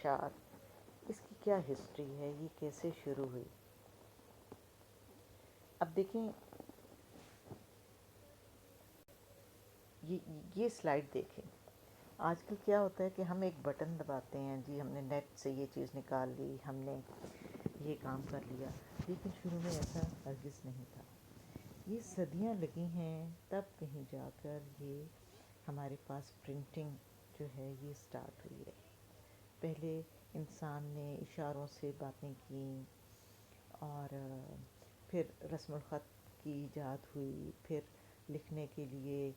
اشاعت، اس کی کیا ہسٹری ہے، یہ کیسے شروع ہوئی؟ اب دیکھیں، یہ سلائیڈ دیکھیں. آج کل کیا ہوتا ہے کہ ہم ایک بٹن دباتے ہیں، جی ہم نے نیٹ سے یہ چیز نکال لی، ہم نے یہ کام کر لیا. لیکن شروع میں ایسا ہرگز نہیں تھا. یہ صدیاں لگی ہیں تب کہیں جا کر یہ ہمارے پاس پرنٹنگ جو ہے یہ سٹارٹ ہوئی ہے. پہلے انسان نے اشاروں سے باتیں کیں، اور پھر رسم الخط کی ایجاد ہوئی، پھر لکھنے کے لیے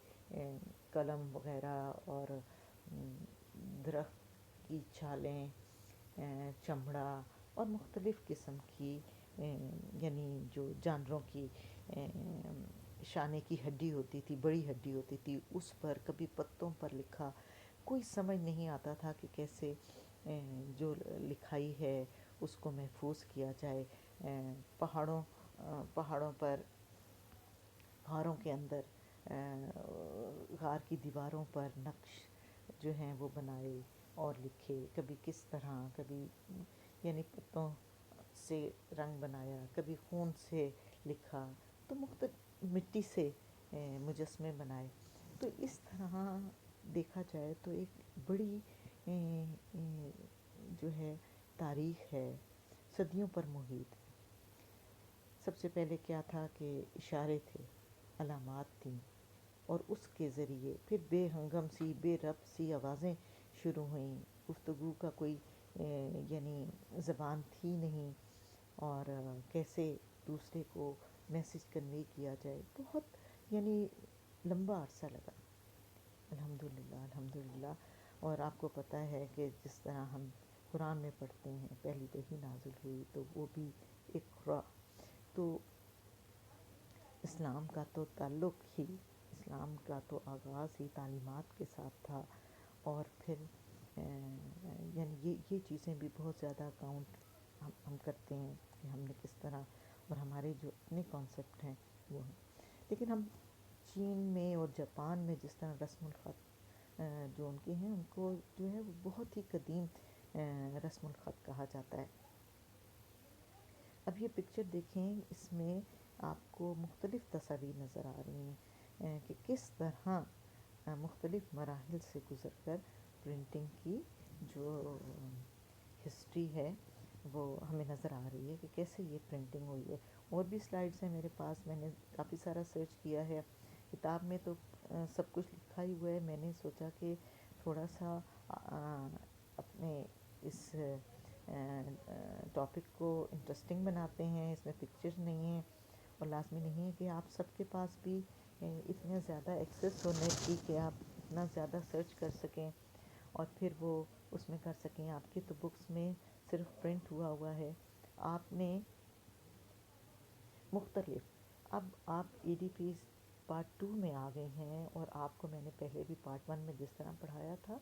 قلم وغیرہ اور درخت کی چھالیں، چمڑا اور مختلف قسم کی یعنی جو جانوروں کی شانے کی ہڈی ہوتی تھی، بڑی ہڈی ہوتی تھی، اس پر کبھی پتوں پر لکھا. کوئی سمجھ نہیں آتا تھا کہ کیسے جو لکھائی ہے اس کو محفوظ کیا جائے. پہاڑوں پر، غاروں کے اندر، غار کی دیواروں پر نقش جو ہیں وہ بنائے اور لکھے. کبھی کس طرح، کبھی یعنی پتوں سے رنگ بنایا، کبھی خون سے لکھا، تو مختلف مٹی سے مجسمے بنائے. تو اس طرح دیکھا جائے تو ایک بڑی جو ہے تاریخ ہے، صدیوں پر محیط. سب سے پہلے کیا تھا کہ اشارے تھے، علامات تھیں، اور اس کے ذریعے پھر بے ہنگم سی، بے ربط سی آوازیں شروع ہوئیں. گفتگو کا کوئی یعنی زبان تھی نہیں، اور کیسے دوسرے کو میسج کنوے کیا جائے. بہت یعنی لمبا عرصہ لگا. الحمدللہ الحمدللہ. اور آپ کو پتہ ہے کہ جس طرح ہم قرآن میں پڑھتے ہیں پہلی وحی نازل ہوئی تو وہ بھی اقرا. تو اسلام کا تو تعلق ہی، اسلام کا تو آغاز ہی تعلیمات کے ساتھ تھا. اور پھر یعنی یہ چیزیں بھی بہت زیادہ کاؤنٹ ہم کرتے ہیں کہ ہم نے کس طرح، اور ہمارے جو اپنے کانسیپٹ ہیں وہ ہیں. لیکن ہم چین میں اور جاپان میں جس طرح رسم الخط جو ان کے ہیں، ان کو جو ہے وہ بہت ہی قدیم رسم الخط کہا جاتا ہے. اب یہ پکچر دیکھیں، اس میں آپ کو مختلف تصاویر نظر آ رہی ہیں کہ کس طرح مختلف مراحل سے گزر کر پرنٹنگ کی جو ہسٹری ہے وہ ہمیں نظر آ رہی ہے کہ کیسے یہ پرنٹنگ ہوئی ہے. اور بھی سلائیڈز ہیں میرے پاس، میں نے کافی سارا سرچ کیا ہے. کتاب میں تو سب کچھ لکھا ہی ہوا ہے. میں نے سوچا کہ تھوڑا سا اپنے اس ٹاپک کو انٹرسٹنگ بناتے ہیں. اس میں پکچر نہیں ہیں، اور لازمی نہیں ہے کہ آپ سب کے پاس بھی اتنا زیادہ ایکسیس ہو نیٹ کی کہ آپ اتنا زیادہ سرچ کر سکیں اور پھر وہ اس میں کر سکیں. آپ کی تو بکس میں صرف پرنٹ ہوا ہے. آپ نے مختلف، اب آپ ای ڈی پیز پارٹ 2 میں آ گئے ہیں، اور آپ کو میں نے پہلے بھی پارٹ 1 میں جس طرح پڑھایا تھا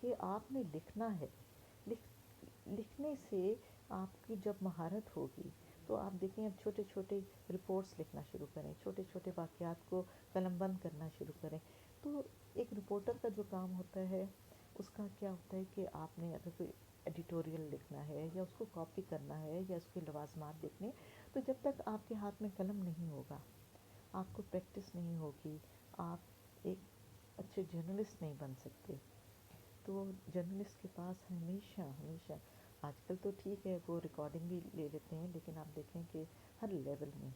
کہ آپ نے لکھنا ہے. لکھنے سے آپ کی جب مہارت ہوگی تو آپ دیکھیں، اب چھوٹے چھوٹے رپورٹس لکھنا شروع کریں، چھوٹے چھوٹے واقعات کو قلم بند کرنا شروع کریں. تو ایک رپورٹر کا جو کام ہوتا ہے اس کا کیا ہوتا ہے کہ آپ نے اگر کوئی ایڈیٹوریل لکھنا ہے یا اس کو کاپی کرنا ہے یا اس کے لوازمات دیکھنے، تو جب تک آپ کے ہاتھ میں قلم نہیں ہوگا، آپ کو پریکٹس نہیں ہوگی، آپ ایک اچھے جرنلسٹ نہیں بن سکتے. تو جرنلسٹ کے پاس ہمیشہ ہمیشہ، آج کل تو ٹھیک ہے وہ ریکارڈنگ بھی لے لیتے ہیں، لیکن آپ دیکھیں کہ ہر لیول میں،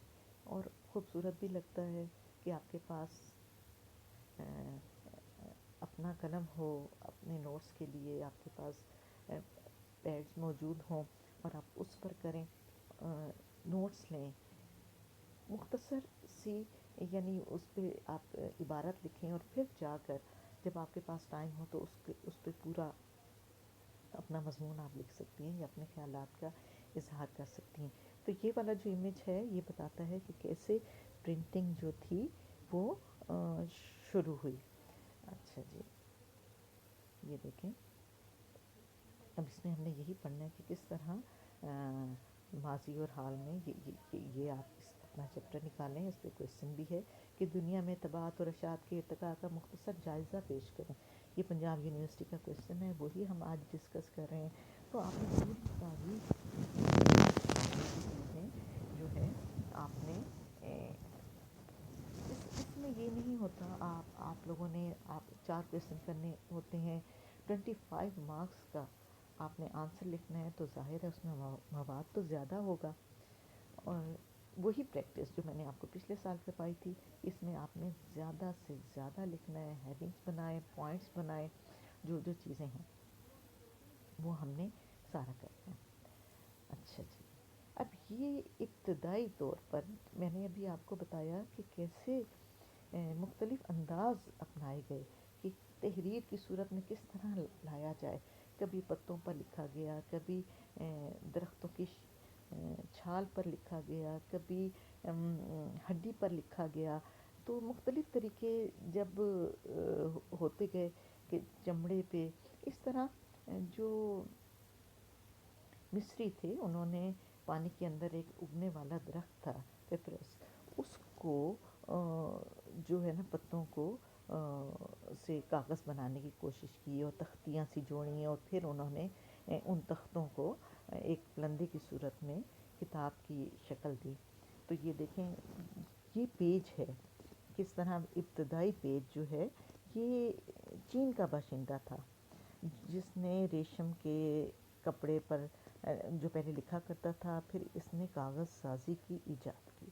اور خوبصورت بھی لگتا ہے کہ آپ کے پاس اپنا قلم ہو، اپنے نوٹس کے لیے آپ کے پاس پیڈز موجود ہوں اور آپ اس پر کریں، نوٹس لیں، مختصر سی یعنی اس پہ آپ عبارت لکھیں، اور پھر جا کر جب آپ کے پاس ٹائم ہو تو اس پہ پورا اپنا مضمون آپ لکھ سکتی ہیں یا اپنے خیالات کا اظہار کر سکتی ہیں. تو یہ والا جو امیج ہے یہ بتاتا ہے کہ کیسے پرنٹنگ جو تھی وہ شروع ہوئی. اچھا جی، یہ دیکھیں، اب اس میں ہم نے یہی پڑھنا ہے کہ کس طرح ماضی اور حال میں یہ آپ اپنا چیپٹر نکالیں. اس پہ کویسچن بھی ہے کہ دنیا میں طباعت اور اشاعت کے ارتقاء کا مختصر جائزہ پیش کریں. یہ پنجاب یونیورسٹی کا کویشچن ہے، وہی ہم آج ڈسکس کر رہے ہیں. تو آپ نے پوری تاریخ چیزیں جو ہے آپ نے اس میں یہ نہیں ہوتا آپ لوگوں نے آپ 4 کویشچن کرنے ہوتے ہیں، 25 مارکس کا آپ نے آنسر لکھنا ہے، تو ظاہر ہے اس میں مواد تو زیادہ ہوگا. اور وہی پریکٹس جو میں نے آپ کو پچھلے سال کروائی تھی، اس میں آپ نے زیادہ سے زیادہ لکھنا ہے، ہیڈنگس بنائے، پوائنٹس بنائے، جو چیزیں ہیں وہ ہم نے سارا کرنا ہے. اچھا جی، اب یہ ابتدائی طور پر میں نے ابھی آپ کو بتایا کہ کیسے مختلف انداز اپنائے گئے کہ تحریر کی صورت میں کس طرح لایا جائے. کبھی پتوں پر لکھا گیا، کبھی درختوں کی چھال پر لکھا گیا، کبھی ہڈی پر لکھا گیا. تو مختلف طریقے جب ہوتے گئے کہ چمڑے پہ اس طرح جو مصری تھے انہوں نے پانی کے اندر ایک اگنے والا درخت تھا پیپرس، اس کو جو ہے نا پتوں کو سے کاغذ بنانے کی کوشش کی اور تختیاں سی جوڑیں، اور پھر انہوں نے ان تختوں کو ایک پلندے کی صورت میں کتاب کی شکل دی. تو یہ دیکھیں یہ پیج ہے، کس طرح ابتدائی پیج جو ہے یہ چین کا باشندہ تھا جس نے ریشم کے کپڑے پر جو پہلے لکھا کرتا تھا، پھر اس نے کاغذ سازی کی ایجاد کی.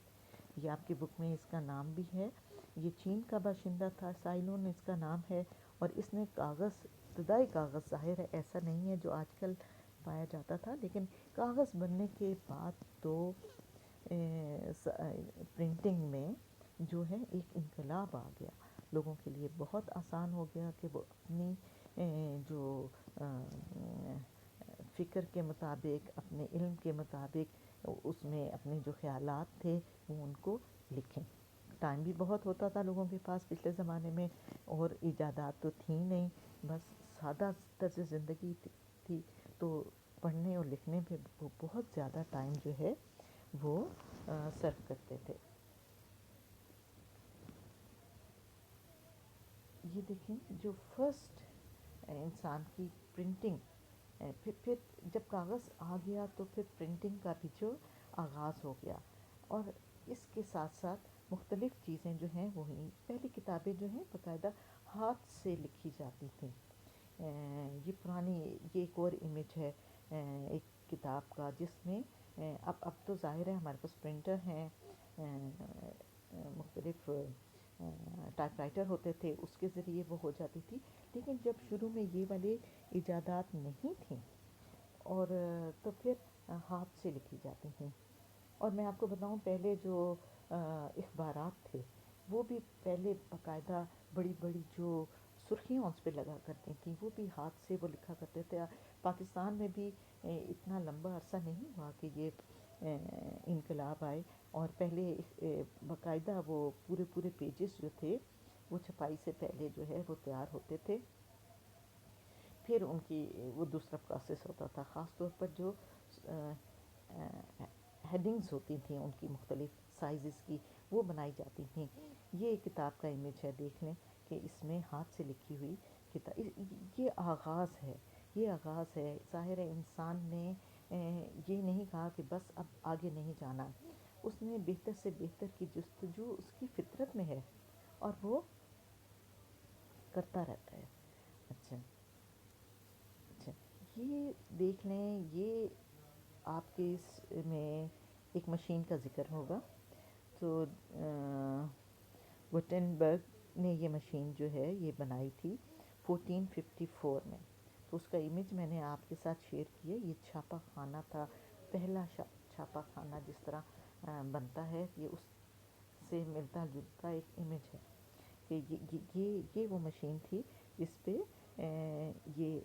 یہ آپ کی بک میں اس کا نام بھی ہے. یہ چین کا باشندہ تھا، سائلون اس کا نام ہے، اور اس نے کاغذ، ابتدائی کاغذ ظاہر ہے ایسا نہیں ہے جو آج کل پایا جاتا تھا، لیکن کاغذ بننے کے بعد تو پرنٹنگ میں جو ہے ایک انقلاب آ گیا. لوگوں کے لیے بہت آسان ہو گیا کہ وہ اپنی جو فکر کے مطابق، اپنے علم کے مطابق اس میں اپنے جو خیالات تھے وہ ان کو لکھیں. ٹائم بھی بہت ہوتا تھا لوگوں کے پاس پچھلے زمانے میں، اور ایجادات تو تھیں نہیں، بس سادہ طرز زندگی تھی. تو پڑھنے اور لکھنے پہ وہ بہت زیادہ ٹائم جو ہے وہ صرف کرتے تھے. یہ دیکھیں جو فرسٹ انسان کی پرنٹنگ، پھر جب کاغذ آ گیا تو پھر پرنٹنگ کا بھی جو آغاز ہو گیا، اور اس کے ساتھ ساتھ مختلف چیزیں جو ہیں وہ ہوئیں. پہلی کتابیں جو ہیں باقاعدہ ہاتھ سے لکھی جاتی تھیں. یہ پرانی، یہ ایک اور امیج ہے ایک کتاب کا جس میں اب تو ظاہر ہے ہمارے پاس پرنٹر ہیں، مختلف ٹائپ رائٹر ہوتے تھے، اس کے ذریعے وہ ہو جاتی تھی. لیکن جب شروع میں یہ والے ایجادات نہیں تھیں اور تو پھر ہاتھ سے لکھی جاتی تھیں. اور میں آپ کو بتاؤں پہلے جو اخبارات تھے وہ بھی پہلے باقاعدہ بڑی بڑی جو سرخیاں اس پہ لگا کرتی تھیں وہ بھی ہاتھ سے وہ لکھا کرتے تھے. پاکستان میں بھی اتنا لمبا عرصہ نہیں ہوا کہ یہ انقلاب آئے، اور پہلے باقاعدہ وہ پورے پیجز جو تھے وہ چھپائی سے پہلے جو ہے وہ تیار ہوتے تھے. پھر ان کی وہ دوسرا پروسیس ہوتا تھا، خاص طور پر جو ہیڈنگز ہوتی تھیں ان کی مختلف سائزز کی وہ بنائی جاتی تھیں. یہ کتاب کا امیج ہے، دیکھ لیں کہ اس میں ہاتھ سے لکھی ہوئی کتاب. یہ آغاز ہے، یہ آغاز ہے. ظاہر ہے انسان نے یہ نہیں کہا کہ بس اب آگے نہیں جانا، اس نے بہتر سے بہتر کی جستجو اس کی فطرت میں ہے اور وہ کرتا رہتا ہے. اچھا اچھا، یہ دیکھ لیں، یہ آپ کے اس میں ایک مشین کا ذکر ہوگا. تو گوٹنبرگ نے یہ مشین جو ہے یہ بنائی تھی 1454 میں. تو اس کا امیج میں نے آپ کے ساتھ شیئر کیا. یہ چھاپا خانہ تھا، پہلا چھاپا خانہ جس طرح بنتا ہے، یہ اس سے ملتا جلتا ایک امیج ہے کہ یہ وہ مشین تھی جس پہ یہ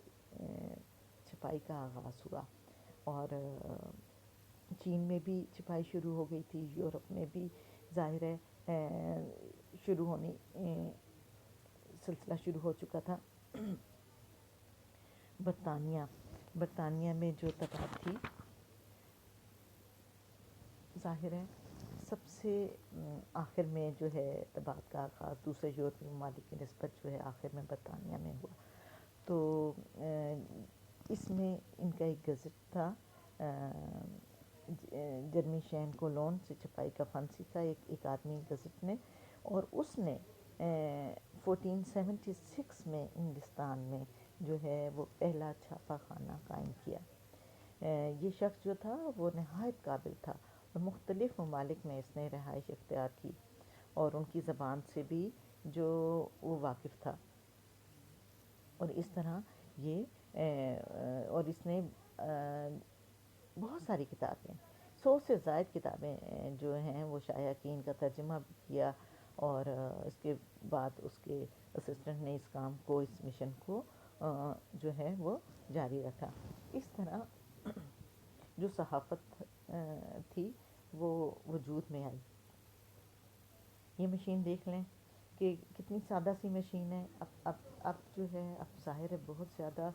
چھپائی کا آغاز ہوا. اور چین میں بھی چھپائی شروع ہو گئی تھی، یورپ میں بھی ظاہر ہے شروع ہونے سلسلہ شروع ہو چکا تھا. برطانیہ میں جو طباعت تھی ظاہر ہے سب سے آخر میں جو ہے طباعت کا آغاز دوسرے یورپی ممالک کی نسبت جو ہے آخر میں برطانیہ میں ہوا. تو اس میں ان کا ایک گزٹ تھا، جرمی شین کولون سے چھپائی کا فن سیکھا ایک آدمی گزٹ نے، اور اس نے 1476 میں انگلستان میں جو ہے وہ پہلا چھاپا خانہ قائم کیا. یہ شخص جو تھا وہ نہایت قابل تھا اور مختلف ممالک میں اس نے رہائش اختیار کی اور ان کی زبان سے بھی جو وہ واقف تھا. اور اس طرح یہ اور اس نے بہت ساری کتابیں، 100 سے زائد کتابیں جو ہیں وہ شائع کی، ان کا ترجمہ بھی کیا، اور اس کے بعد اس کے اسسٹنٹ نے اس کام کو، اس مشن کو جو ہے وہ جاری رکھا. اس طرح جو صحافت تھی وہ وجود میں آئی. یہ مشین دیکھ لیں کہ کتنی سادہ سی مشین ہے. اب جو ہے اب ظاہر ہے بہت زیادہ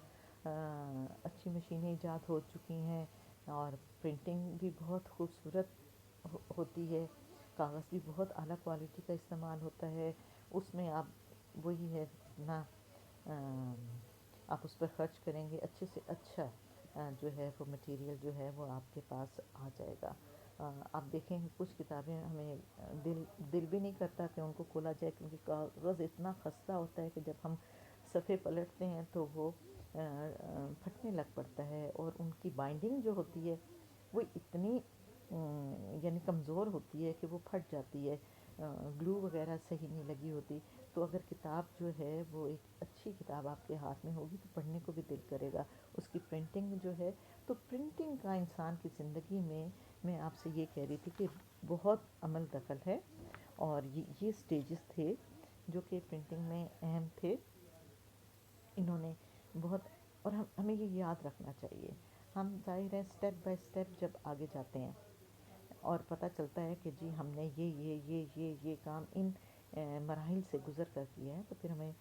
اچھی مشینیں ایجاد ہو چکی ہیں، اور پرنٹنگ بھی بہت خوبصورت ہوتی ہے، کاغذ بھی بہت اعلیٰ کوالٹی کا استعمال ہوتا ہے. اس میں آپ وہی ہے نا، آپ اس پر خرچ کریں گے اچھے سے اچھا جو ہے وہ مٹیریل جو ہے وہ آپ کے پاس آ جائے گا. آپ دیکھیں گے کچھ کتابیں ہمیں دل بھی نہیں کرتا کہ ان کو کھولا جائے، کیونکہ کاغذ اتنا خستہ ہوتا ہے کہ جب ہم صفحے پلٹتے ہیں تو وہ پھٹنے لگ پڑتا ہے، اور ان کی بائنڈنگ جو ہوتی ہے وہ اتنی یعنی کمزور ہوتی ہے کہ وہ پھٹ جاتی ہے، گلو وغیرہ صحیح نہیں لگی ہوتی. تو اگر کتاب جو ہے وہ ایک اچھی کتاب آپ کے ہاتھ میں ہوگی تو پڑھنے کو بھی دل کرے گا. اس کی پرنٹنگ جو ہے، تو پرنٹنگ کا انسان کی زندگی میں آپ سے یہ کہہ رہی تھی کہ بہت عمل دخل ہے، اور یہ سٹیجز تھے جو کہ پرنٹنگ میں اہم تھے. انہوں نے بہت، اور ہمیں یہ یاد رکھنا چاہیے. ہم ظاہر ہے سٹیپ بائی سٹیپ جب آگے جاتے ہیں اور پتہ چلتا ہے کہ جی ہم نے یہ کام ان مراحل سے گزر کر کیا ہے، تو پھر ہمیں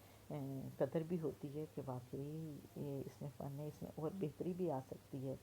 قدر بھی ہوتی ہے کہ واقعی اس میں فن ہے، اس میں اور بہتری بھی آ سکتی ہے.